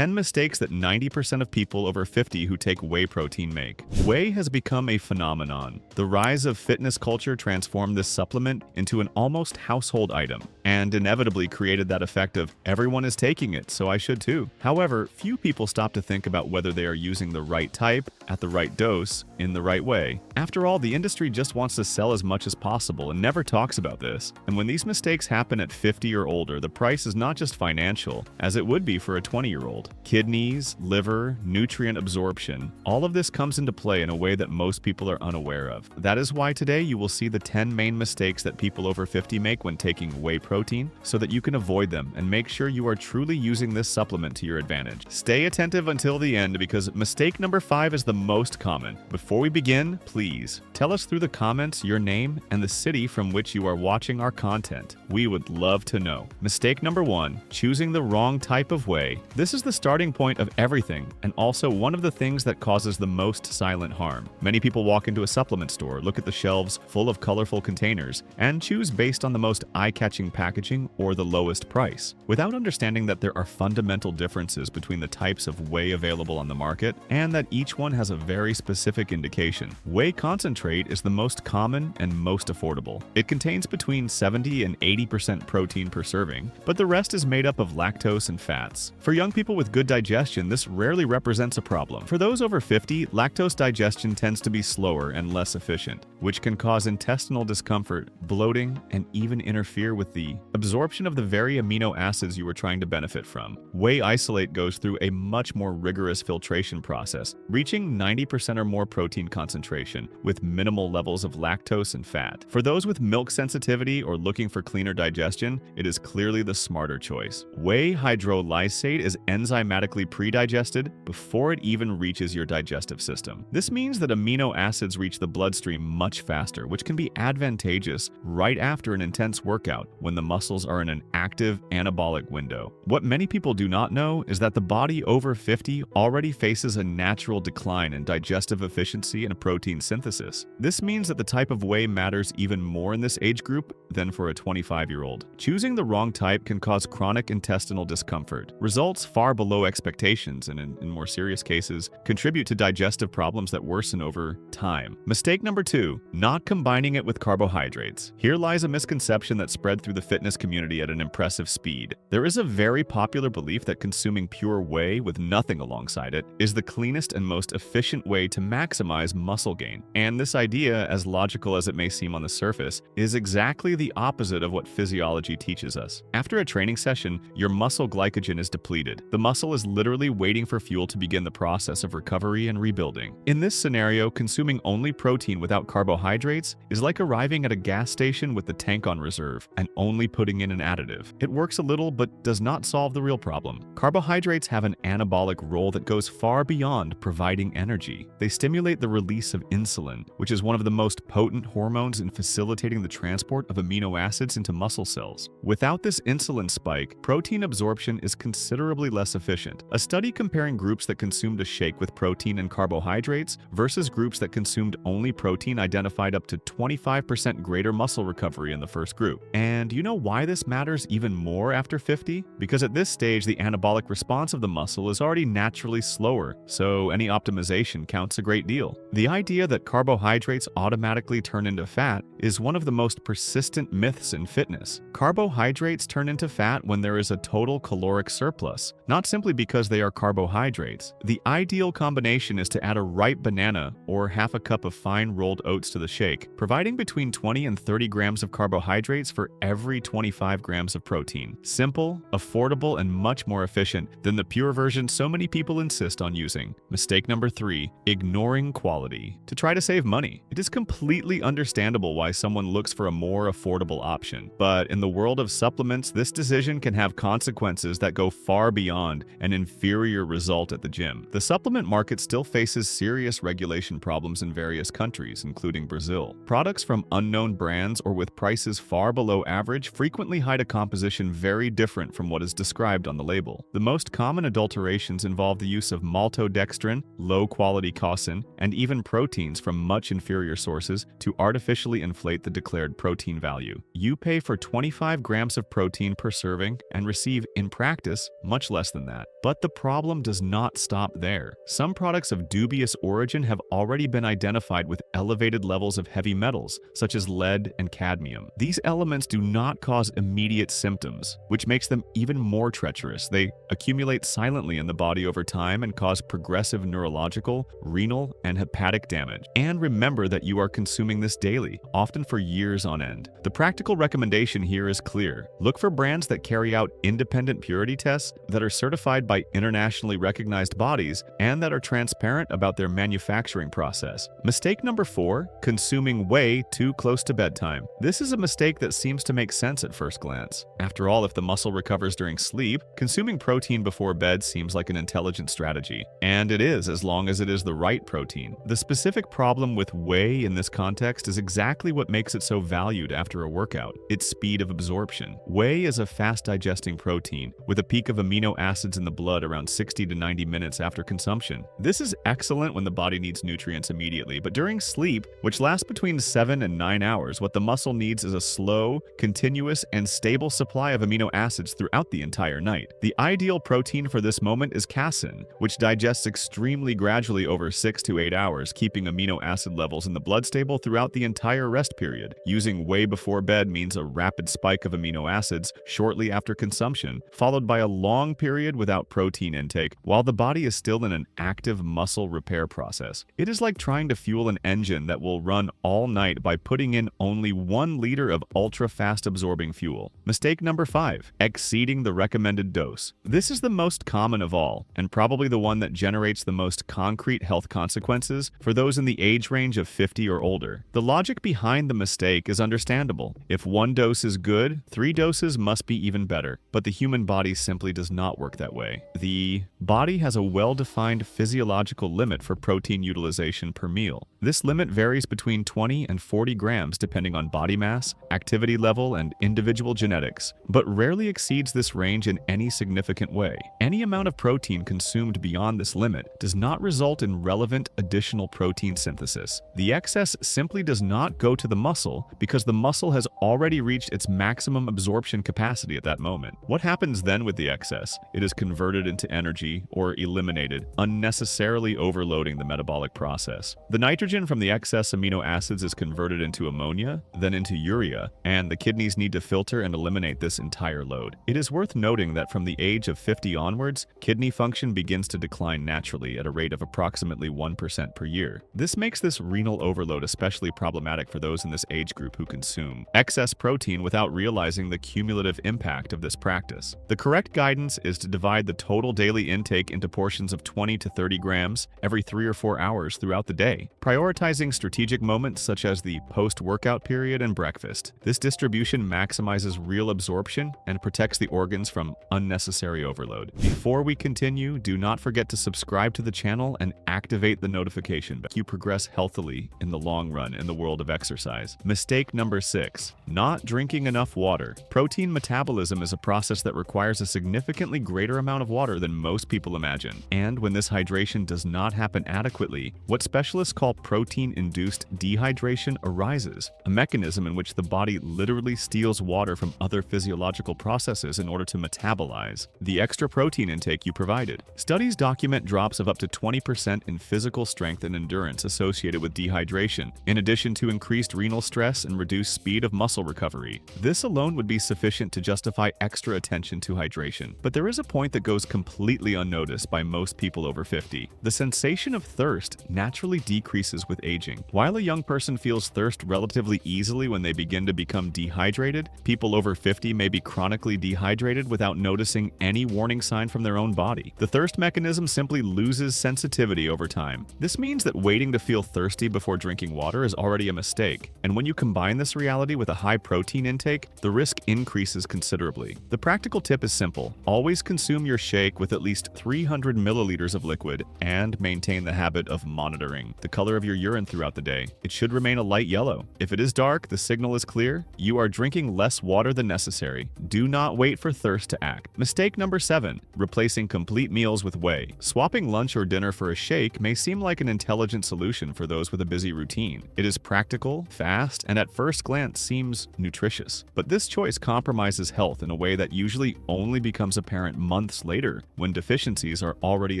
10 mistakes that 90% of people over 50 who take whey protein make. Whey has become a phenomenon. The rise of fitness culture transformed this supplement into an almost household item, and inevitably created that effect of everyone is taking it, so I should too. However, few people stop to think about whether they are using the right type, at the right dose, in the right way. After all, the industry just wants to sell as much as possible and never talks about this. And when these mistakes happen at 50 or older, the price is not just financial, as it would be for a 20-year-old. Kidneys, liver, nutrient absorption, all of this comes into play in a way that most people are unaware of. That is why today you will see the 10 main mistakes that people over 50 make when taking whey protein, so that you can avoid them and make sure you are truly using this supplement to your advantage. Stay attentive until the end because mistake number 5 is the most common. Before we begin, please tell us through the comments your name and the city from which you are watching our content. We would love to know. Mistake number 1, choosing the wrong type of whey. This is the starting point of everything, and also one of the things that causes the most silent harm. Many people walk into a supplement store, look at the shelves full of colorful containers, and choose based on the most eye-catching packaging or the lowest price, without understanding that there are fundamental differences between the types of whey available on the market, and that each one has a very specific indication. Whey concentrate is the most common and most affordable. It contains between 70 and 80% protein per serving, but the rest is made up of lactose and fats. For young people with good digestion, this rarely represents a problem. For those over 50, lactose digestion tends to be slower and less efficient, which can cause intestinal discomfort, bloating, and even interfere with the absorption of the very amino acids you were trying to benefit from. Whey isolate goes through a much more rigorous filtration process, reaching 90% or more protein concentration with minimal levels of lactose and fat. For those with milk sensitivity or looking for cleaner digestion, it is clearly the smarter choice. Whey hydrolysate is enzymatically pre-digested before it even reaches your digestive system. This means that amino acids reach the bloodstream much faster, which can be advantageous right after an intense workout when the muscles are in an active anabolic window. What many people do not know is that the body over 50 already faces a natural decline in digestive efficiency and protein synthesis. This means that the type of whey matters even more in this age group than for a 25-year-old. Choosing the wrong type can cause chronic intestinal discomfort, results far below expectations, and in more serious cases, contribute to digestive problems that worsen over time. Mistake number 2, not combining it with carbohydrates. Here lies a misconception that spread through the fitness community at an impressive speed. There is a very popular belief that consuming pure whey with nothing alongside it is the cleanest and most efficient way to maximize muscle gain. And this idea, as logical as it may seem on the surface, is exactly the opposite of what physiology teaches us. After a training session, your muscle glycogen is depleted. The muscle is literally waiting for fuel to begin the process of recovery and rebuilding. In this scenario, consuming only protein without carbohydrates is like arriving at a gas station with the tank on reserve and only putting in an additive. It works a little but does not solve the real problem. Carbohydrates have an anabolic role that goes far beyond providing energy. They stimulate the release of insulin, which is one of the most potent hormones in facilitating the transport of amino acids into muscle cells. Without this insulin spike, protein absorption is considerably less efficient. A study comparing groups that consumed a shake with protein and carbohydrates versus groups that consumed only protein identified up to 25% greater muscle recovery in the first group. And you know why this matters even more after 50? Because at this stage, the anabolic response of the muscle is already naturally slower, so any optimization counts a great deal. The idea that carbohydrates automatically turn into fat is one of the most persistent myths in fitness. Carbohydrates turn into fat when there is a total caloric surplus, not simply because they are carbohydrates. The ideal combination is to add a ripe banana or half a cup of fine rolled oats to the shake, providing between 20 and 30 grams of carbohydrates for every 25 grams of protein. Simple, affordable, and much more efficient than the pure version so many people insist on using. Mistake number 3, ignoring quality to try to save money. It is completely understandable why someone looks for a more affordable option, but in the world of supplements, this decision can have consequences that go far beyond an inferior result at the gym. The supplement market still faces serious regulation problems in various countries, including Brazil. Products from unknown brands or with prices far below average frequently hide a composition very different from what is described on the label. The most common adulterations involve the use of maltodextrin, low-quality casein, and even proteins from much inferior sources to artificially inflate the declared protein value. You pay for 25 grams of protein per serving and receive, in practice, much less than that. But the problem does not stop there. Some products of dubious origin have already been identified with elevated levels of heavy metals, such as lead and cadmium. These elements do not cause immediate symptoms, which makes them even more treacherous. They accumulate silently in the body over time and cause progressive neurological, renal, and hepatic damage. And remember that you are consuming this daily, often for years on end. The practical recommendation here is clear. Look for brands that carry out independent purity tests, that are certified by internationally recognized bodies, and that are transparent about their manufacturing process. Mistake number 4, consuming whey too close to bedtime. This is a mistake that seems to make sense at first glance. After all, if the muscle recovers during sleep, consuming protein before bed seems like an intelligent strategy. And it is, as long as it is the right protein. The specific problem with whey in this context is exactly what makes it so valued after a workout: its speed of absorption. Whey is a fast-digesting protein with a peak of amino acids in the blood around 60 to 90 minutes after consumption. This is excellent when the body needs nutrients immediately, but during sleep, which lasts between 7 and 9 hours, what the muscle needs is a slow, continuous, and stable supply of amino acids throughout the entire night. The ideal protein for this moment is casein, which digests extremely gradually over 6 to 8 hours, keeping amino acid levels in the blood stable throughout the entire rest period. Using whey before bed means a rapid spike of amino acids shortly after consumption, followed by a long period without protein intake, while the body is still in an active muscle repair process. It is like trying to fuel an engine that will run all night by putting in only 1 liter of ultra-fast absorbing fuel. Mistake number 5, exceeding the recommended dose. This is the most common of all, and probably the one that generates the most concrete health consequences for those in the age range of 50 or older. The logic behind the mistake is understandable. If 1 dose is good, 3 doses must be even better. But the human body simply does not work that way. The body has a well-defined physiological limit for protein utilization per meal. This limit varies between 20 and 40 grams depending on body mass, activity level, and individual genetics, but rarely exceeds this range in any significant way. Any amount of protein consumed beyond this limit does not result in relevant additional protein synthesis. The excess simply does not go to the muscle because the muscle has already reached its maximum absorption capacity at that moment. What happens then with the excess? It is converted into energy or eliminated, unnecessarily overloading the metabolic process. The nitrogen from the excess amino acids is converted into ammonia, then into urea, and the kidneys need to filter and eliminate this entire load. It is worth noting that from the age of 50 onwards, kidney function begins to decline naturally at a rate of approximately 1% per year. This makes this renal overload especially problematic for those in this age group who consume excess protein without realizing the cumulative impact of this practice. The correct guidance is to divide the total daily intake into portions of 20 to 30 grams every 3 or 4 hours throughout the day, prioritizing strategic moments such as the post-workout period and breakfast. This distribution maximizes real absorption and protects the organs from unnecessary overload. Before we continue, do not forget to subscribe to the channel and activate the notification bell. You progress healthily in the long run in the world of exercise. Mistake number 6, not drinking enough water. Protein metabolism is a process that requires a significantly greater amount of water than most people imagine. And when this hydration does not happen adequately, what specialists call protein-induced dehydration arises, a mechanism in which the body literally steals water from other physiological processes in order to metabolize the extra protein intake you provided. Studies document drops of up to 20% in physical strength and endurance associated with dehydration, in addition to increased renal stress and reduced speed of muscle recovery. This alone would be sufficient to justify extra attention to hydration. But there is a point that goes completely unnoticed by most people over 50. The sensation of thirst naturally decreases with aging. While a young person feels thirst relatively easily when they begin to become dehydrated, people over 50 may be chronically dehydrated without noticing any warning sign from their own body. The thirst mechanism simply loses sensitivity over time. This means that waiting to feel thirsty before drinking water is already a mistake, and when you combine this reality with a high protein intake, the risk increases considerably. The practical tip is simple. Always consume your shake with at least 300 milliliters of liquid and maintain the habit of monitoring the color of your urine throughout the day. It should remain a light yellow. If it is dark, the signal is clear. You are drinking less water than necessary. Do not wait for thirst to act. Mistake number 7, replacing complete meals with whey. Swapping lunch or dinner for a shake may seem like an intelligent solution for those with a busy routine. It is practical, fast, and at first glance seems seems nutritious. But this choice compromises health in a way that usually only becomes apparent months later when deficiencies are already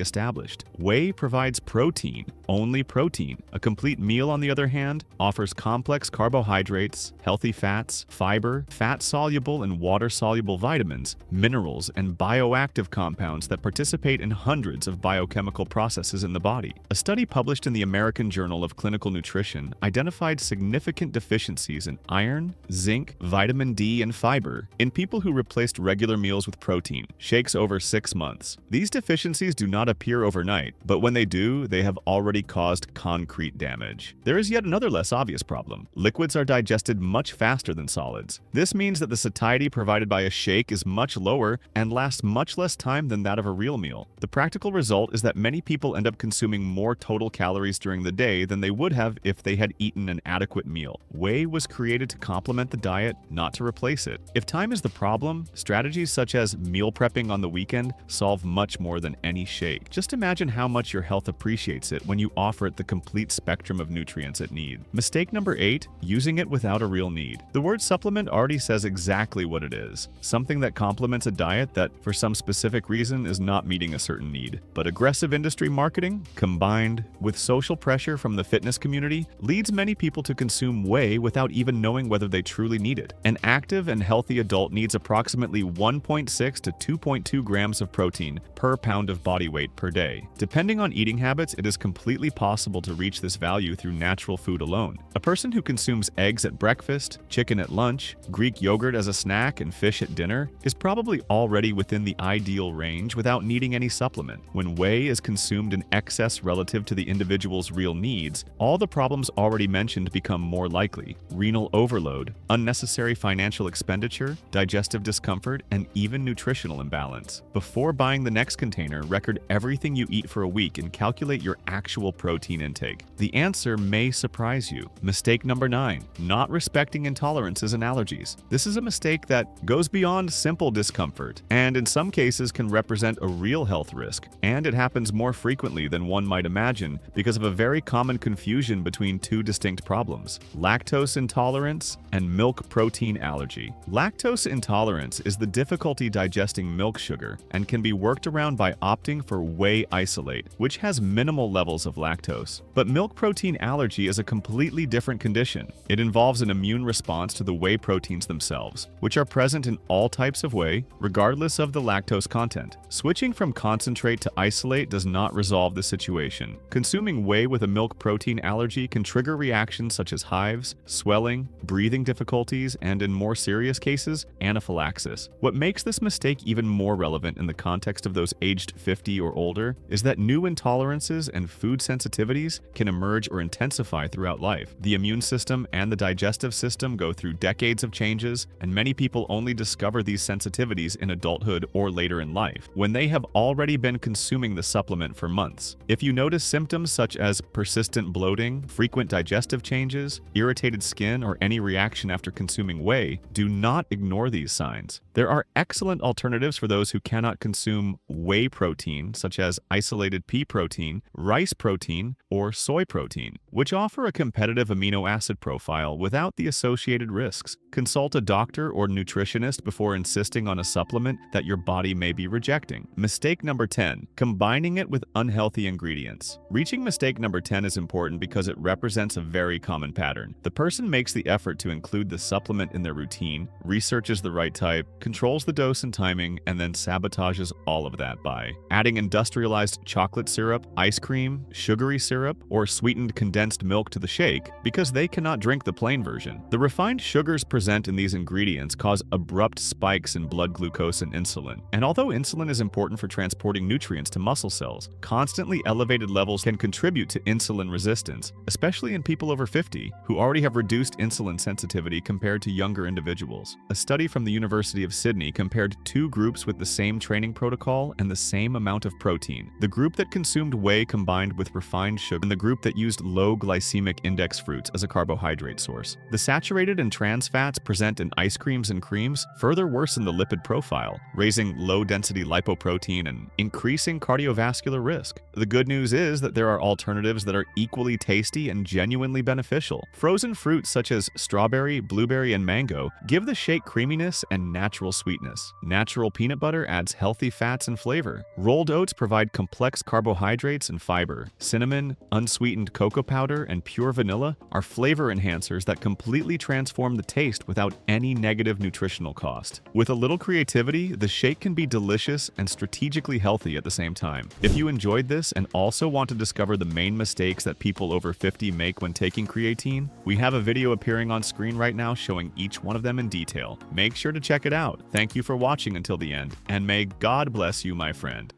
established. Whey provides protein, only protein. A complete meal, on the other hand, offers complex carbohydrates, healthy fats, fiber, fat-soluble and water-soluble vitamins, minerals, and bioactive compounds that participate in hundreds of biochemical processes in the body. A study published in the American Journal of Clinical Nutrition identified significant deficiencies in iron, zinc, vitamin D, and fiber in people who replaced regular meals with protein shakes over 6 months. These deficiencies do not appear overnight, but when they do, they have already caused concrete damage. There is yet another less obvious problem. Liquids are digested much faster than solids. This means that the satiety provided by a shake is much lower and lasts much less time than that of a real meal. The practical result is that many people end up consuming more total calories during the day than they would have if they had eaten an adequate meal. Whey was created to complement the diet, not to replace it. If time is the problem, strategies such as meal prepping on the weekend solve much more than any shake. Just imagine how much your health appreciates it when you offer it the complete spectrum of nutrients it needs. Mistake number 8, using it without a real need. The word supplement already says exactly what it is. Something that complements a diet that, for some specific reason, is not meeting a certain need. But aggressive industry marketing, combined with social pressure from the fitness community, leads many people to consume whey without even knowing whether they truly need it. An active and healthy adult needs approximately 1.6 to 2.2 grams of protein per pound of body weight per day. Depending on eating habits, it is completely possible to reach this value through natural food alone. A person who consumes eggs at breakfast, chicken at lunch, Greek yogurt as a snack, and fish at dinner is probably already within the ideal range without needing any supplement. When whey is consumed in excess relative to the individual's real needs, all the problems already mentioned become more likely: renal overload, unnecessary financial expenditure, digestive discomfort, and even nutritional imbalance. Before buying the next container, record everything you eat for a week and calculate your actual protein intake. The answer may surprise you. Mistake number 9, not respecting intolerances and allergies. This is a mistake that goes beyond simple discomfort and in some cases can represent a real health risk, and it happens more frequently than one might imagine because of a very common confusion between two distinct problems: lactose intolerance and milk protein allergy. Lactose intolerance is the difficulty digesting milk sugar and can be worked around by opting for whey isolate, which has minimal levels of lactose. But milk protein allergy is a completely different condition. It involves an immune response to the whey proteins themselves, which are present in all types of whey, regardless of the lactose content. Switching from concentrate to isolate does not resolve the situation. Consuming whey with a milk protein allergy can trigger reactions such as hives, swelling, breathing difficulties, and in more serious cases, anaphylaxis. What makes this mistake even more relevant in the context of those aged 50 or older is that new intolerances and food sensitivities can emerge or intensify throughout life. The immune system and the digestive system go through decades of changes, and many people only discover these sensitivities in adulthood or later in life, when they have already been consuming the supplement for months. If you notice symptoms such as persistent bloating, frequent digestive changes, irritated skin, or any reaction after consuming whey, do not ignore these signs. There are excellent alternatives for those who cannot consume whey protein, such as isolated pea protein, rice protein, or soy protein, which offer a competitive amino acid profile without the associated risks. Consult a doctor or nutritionist before insisting on a supplement that your body may be rejecting. Mistake number 10, combining it with unhealthy ingredients. Reaching mistake number 10 is important because it represents a very common pattern. The person makes the effort to include the supplement in their routine, researches the right type, controls the dose and timing, and then sabotages all of that by adding industrialized chocolate syrup, ice cream, sugary syrup, or sweetened condensed milk to the shake because they cannot drink the plain version. The refined sugars present in these ingredients cause abrupt spikes in blood glucose and insulin. And although insulin is important for transporting nutrients to muscle cells, constantly elevated levels can contribute to insulin resistance, especially in people over 50 who already have reduced insulin sensitivity compared to younger individuals. A study from the University of Sydney compared two groups with the same training protocol and the same amount of protein. The group that consumed whey combined with refined sugar and the group that used low glycemic index fruits as a carbohydrate source. The saturated and trans fats present in ice creams and creams further worsen the lipid profile, raising low-density lipoprotein and increasing cardiovascular risk. The good news is that there are alternatives that are equally tasty and genuinely beneficial. Frozen fruits such as strawberries, strawberry, blueberry, and mango give the shake creaminess and natural sweetness. Natural peanut butter adds healthy fats and flavor. Rolled oats provide complex carbohydrates and fiber. Cinnamon, unsweetened cocoa powder, and pure vanilla are flavor enhancers that completely transform the taste without any negative nutritional cost. With a little creativity, the shake can be delicious and strategically healthy at the same time. If you enjoyed this and also want to discover the main mistakes that people over 50 make when taking creatine, we have a video appearing on screen right now showing each one of them in detail. Make sure to check it out. Thank you for watching until the end, and may God bless you, my friend.